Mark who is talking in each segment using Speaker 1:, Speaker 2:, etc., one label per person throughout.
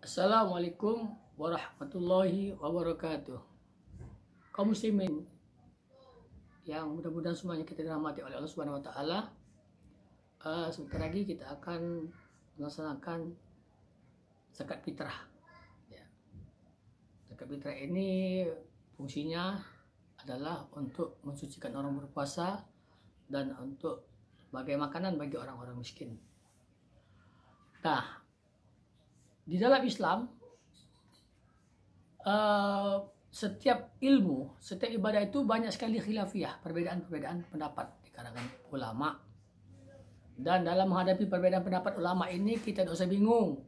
Speaker 1: Assalamualaikum warahmatullahi wabarakatuh. Kaum muslimin yang mudah-mudahan semuanya kita dirahmati oleh Allah Subhanahu wa taala. Sebentar lagi kita akan melaksanakan zakat fitrah. Ya. Zakat fitrah ini fungsinya adalah untuk mensucikan orang berpuasa dan untuk sebagai makanan bagi orang-orang miskin. Nah, di dalam Islam, setiap ilmu, setiap ibadah itu banyak sekali khilafiyah, perbedaan-perbedaan pendapat di kalangan ulama. Dan dalam menghadapi perbedaan pendapat ulama ini, kita tidak usah bingung.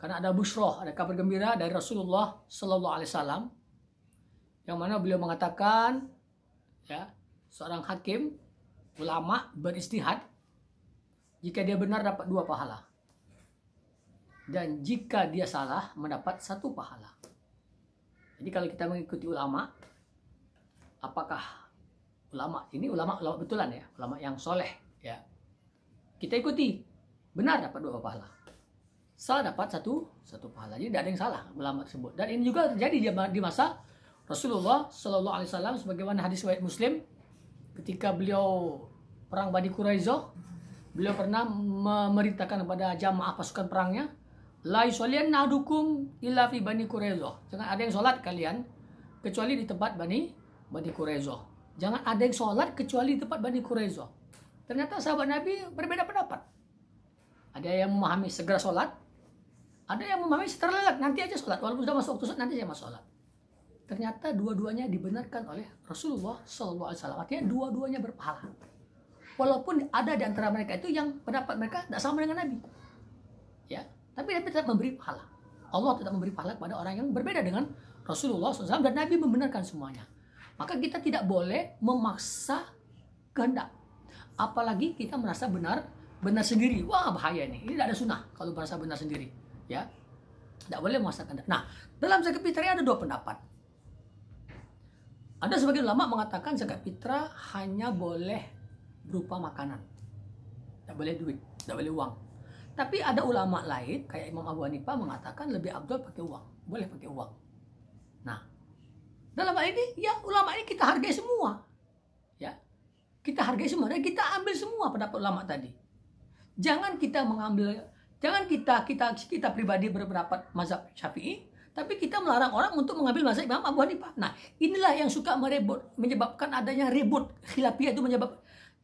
Speaker 1: Karena ada busyroh, ada kabar gembira dari Rasulullah Sallallahu Alaihi Wasallam, yang mana beliau mengatakan, ya, seorang hakim, ulama beristihad, jika dia benar dapat 2 pahala. Dan jika dia salah mendapat 1 pahala. Jadi kalau kita mengikuti ulama, apakah ulama ini ulama betulan ya, ulama yang soleh ya, kita ikuti, benar dapat 2 pahala, salah dapat satu pahala. Jadi tidak ada yang salah ulama tersebut. Dan ini juga terjadi di masa Rasulullah Sallallahu Alaihi Wasallam, sebagaimana hadis riwayat Muslim, ketika beliau perang Bani Quraisyah, beliau pernah memerintahkan kepada jamaah pasukan perangnya, la yusalliyanna ahadukum illa fi Bani Quraisyah. Jangan ada yang sholat kalian kecuali di tempat Bani Quraisyah. Jangan ada yang sholat kecuali di tempat Bani Quraisyah. Ternyata sahabat Nabi berbeda pendapat. Ada yang memahami segera sholat, ada yang memahami setelah lelat, nanti aja sholat, walaupun sudah masuk waktu sholat, nanti aja masuk sholat. Ternyata dua-duanya dibenarkan oleh Rasulullah Sallallahu Alaihi Wasallam. Artinya dua-duanya berpahala. Walaupun ada di antara mereka itu yang pendapat mereka tidak sama dengan Nabi. Ya. Tapi Nabi tetap memberi pahala. Allah tetap memberi pahala kepada orang yang berbeda dengan Rasulullah SAW, dan Nabi membenarkan semuanya. Maka kita tidak boleh memaksa kehendak. Apalagi kita merasa benar sendiri. Wah, bahaya nih. Ini tidak ada sunnah kalau merasa benar sendiri. Ya, tidak boleh memaksa kehendak. Nah, dalam zakat fitrah ada 2 pendapat. Ada sebagian ulama mengatakan zakat fitrah hanya boleh berupa makanan. Tidak boleh duit, tidak boleh uang. Tapi ada ulama lain, kayak Imam Abu Hanifah, mengatakan lebih abdul pakai uang. Boleh pakai uang. Nah, dalam hal ini, ya ulama ini kita hargai semua. Ya, kita hargai semua dan kita ambil semua pendapat ulama tadi. Jangan kita mengambil, jangan kita pribadi berpendapat mazhab Syafi'i, tapi kita melarang orang untuk mengambil mazhab Imam Abu Hanifah. Nah, inilah yang suka menyebabkan adanya ribut. Khilafiyah itu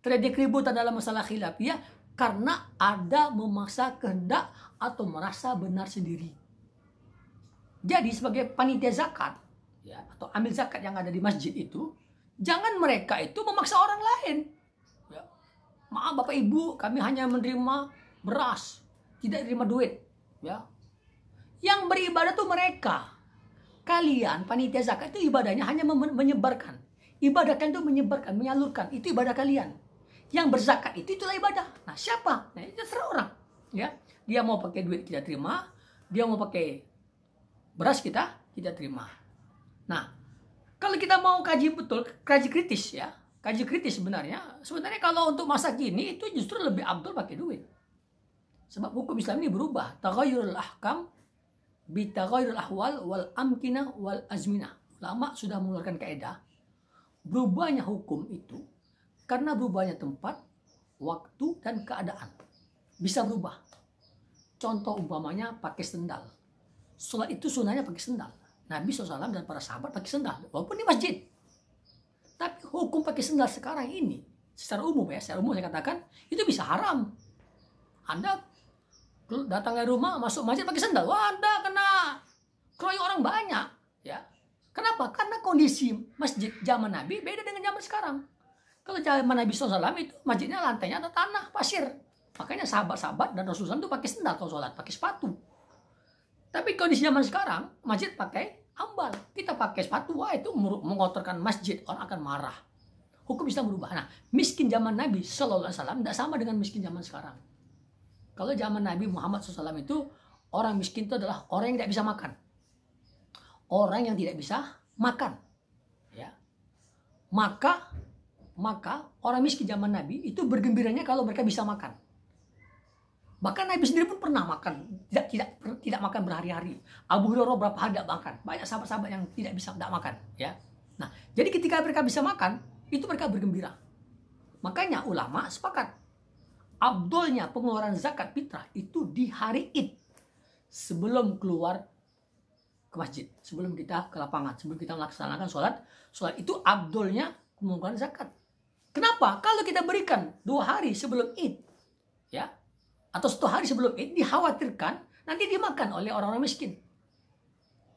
Speaker 1: terjadi keributan dalam masalah khilafiyah, karena ada memaksa kehendak atau merasa benar sendiri. Jadi sebagai panitia zakat, ya, atau ambil zakat yang ada di masjid itu, jangan mereka itu memaksa orang lain. Ya. Maaf Bapak Ibu, kami hanya menerima beras, tidak menerima duit. Ya. Yang beribadah tuh mereka. Kalian panitia zakat itu ibadahnya hanya menyebarkan. Ibadah kalian itu menyebarkan, menyalurkan. Itu ibadah kalian. Yang berzakat itulah ibadah. Nah, siapa? Nah, itu terserah orang. Ya, dia mau pakai duit kita terima, dia mau pakai beras kita terima. Nah, kalau kita mau kaji betul, kaji kritis ya, kaji kritis sebenarnya kalau untuk masa kini itu justru lebih abdul pakai duit. Sebab hukum Islam ini berubah. Taghayyurul ahkam bi taghayyuril ahwal wal amkinah wal azminah. Ulama sudah mengeluarkan kaidah berubahnya hukum itu karena berubahnya tempat, waktu, dan keadaan. Bisa berubah. Contoh umpamanya pakai sendal. Sholat itu sunnahnya pakai sendal. Nabi SAW dan para sahabat pakai sendal. Walaupun di masjid. Tapi hukum pakai sendal sekarang ini, secara umum saya katakan, itu bisa haram. Anda datang ke rumah, masuk masjid pakai sendal. Wah, Anda kena keroyok orang banyak. Ya. Kenapa? Karena kondisi masjid zaman Nabi beda dengan zaman sekarang. Kalau zaman Nabi SAW itu masjidnya lantainya ada tanah, pasir. Makanya sahabat-sahabat dan Rasulullah itu pakai sendal kalau sholat, pakai sepatu. Tapi kondisi zaman sekarang, masjid pakai ambal. Kita pakai sepatu, wah itu mengotorkan masjid, orang akan marah. Hukum Islam berubah. Nah, miskin zaman Nabi SAW tidak sama dengan miskin zaman sekarang. Kalau zaman Nabi Muhammad SAW itu, orang miskin itu adalah orang yang tidak bisa makan. Orang yang tidak bisa makan. Ya. Maka orang miskin zaman Nabi itu bergembiranya kalau mereka bisa makan. Bahkan Nabi sendiri pun pernah makan, tidak makan berhari-hari. Abu Hurairah berapa hari tidak makan. Banyak sahabat-sahabat yang tidak makan, ya. Nah, jadi ketika mereka bisa makan, itu mereka bergembira. Makanya ulama sepakat, afdolnya pengeluaran zakat fitrah itu di hari Id, sebelum keluar ke masjid, sebelum kita ke lapangan, sebelum kita melaksanakan sholat itu afdolnya pengeluaran zakat. Kenapa? Kalau kita berikan 2 hari sebelum Id, ya, atau 1 hari sebelum Id, dikhawatirkan nanti dimakan oleh orang-orang miskin,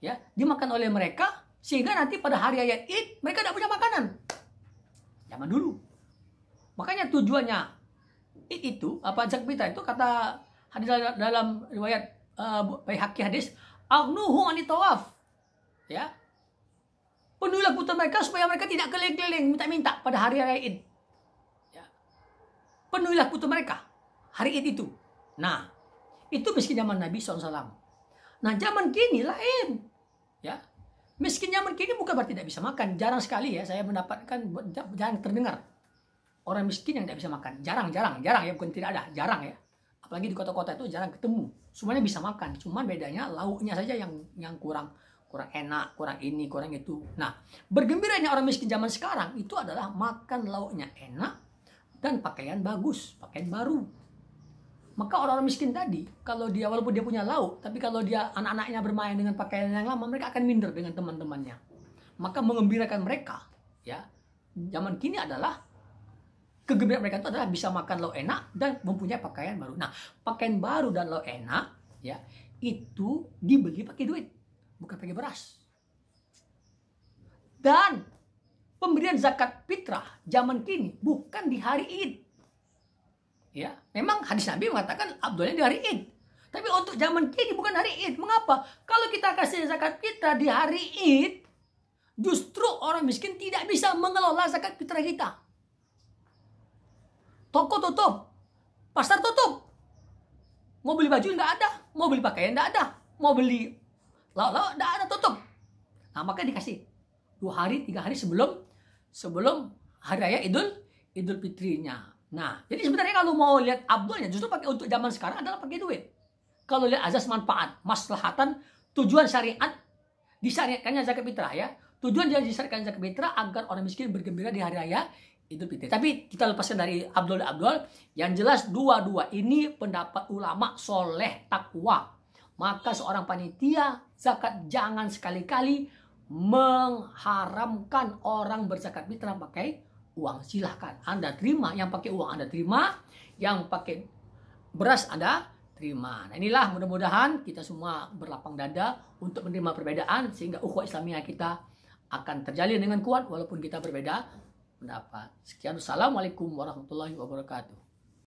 Speaker 1: ya, dimakan oleh mereka, sehingga nanti pada hari raya Id mereka tidak punya makanan. Zaman dulu. Makanya tujuannya Id itu, zakat fitrah itu, kata hadis dalam riwayat Baihaqi hadis, agnuhu anit tawaf, ya, penuhilah kebutuhan mereka supaya mereka tidak keliling-keliling minta-minta pada hari raya Id, ya. Penuhilah kebutuhan mereka hari Id itu. Nah, itu miskin zaman Nabi SAW. Nah, zaman kini lain, ya. Miskin zaman kini bukan berarti tidak bisa makan. Jarang sekali ya saya mendapatkan, jarang terdengar orang miskin yang tidak bisa makan. Jarang ya, bukan tidak ada, jarang ya. Apalagi di kota-kota itu jarang ketemu. Semuanya bisa makan, cuman bedanya lauknya saja yang kurang enak, kurang ini, kurang itu. Nah, bergembiranya orang miskin zaman sekarang itu adalah makan lauknya enak dan pakaian bagus, pakaian baru. Maka orang-orang miskin tadi, kalau dia walaupun dia punya lauk, tapi kalau dia anak-anaknya bermain dengan pakaian yang lama, mereka akan minder dengan teman-temannya. Maka mengembirakan mereka, ya, zaman kini adalah kegembiraan mereka itu adalah bisa makan lauk enak dan mempunyai pakaian baru. Nah, pakaian baru dan lauk enak, ya, itu dibeli pakai duit, bukan pakai beras. Dan pemberian zakat fitrah zaman kini bukan di hari Id. Ya, memang hadis Nabi mengatakan afdolnya di hari Id. Tapi untuk zaman kini bukan hari Id. Mengapa? Kalau kita kasih zakat fitrah di hari Id, justru orang miskin tidak bisa mengelola zakat fitrah kita. Toko tutup, pasar tutup, mau beli baju nggak ada, mau beli pakaian nggak ada, mau beli lauk nggak ada, tutup. Nah, maka dikasih 2 hari, 3 hari sebelum hari raya Idul Fitrinya. Nah, jadi sebenarnya kalau mau lihat abdulnya justru pakai untuk zaman sekarang adalah pakai duit. Kalau lihat azas manfaat, maslahatan, tujuan syariat disyariatkannya zakat fitrah, ya. Tujuan dia disyariatkan zakat fitrah agar orang miskin bergembira di hari raya Idul Fitri. Tapi kita lepaskan dari abdul, yang jelas dua-dua ini pendapat ulama soleh takwa. Maka seorang panitia zakat jangan sekali-kali mengharamkan orang berzakat fitrah pakai uang. Silahkan Anda terima, yang pakai uang Anda terima, yang pakai beras Anda terima. Nah, inilah mudah-mudahan kita semua berlapang dada untuk menerima perbedaan sehingga ukhuwah Islamiyah kita akan terjalin dengan kuat walaupun kita berbeda pendapat. Sekian, assalamualaikum warahmatullahi wabarakatuh.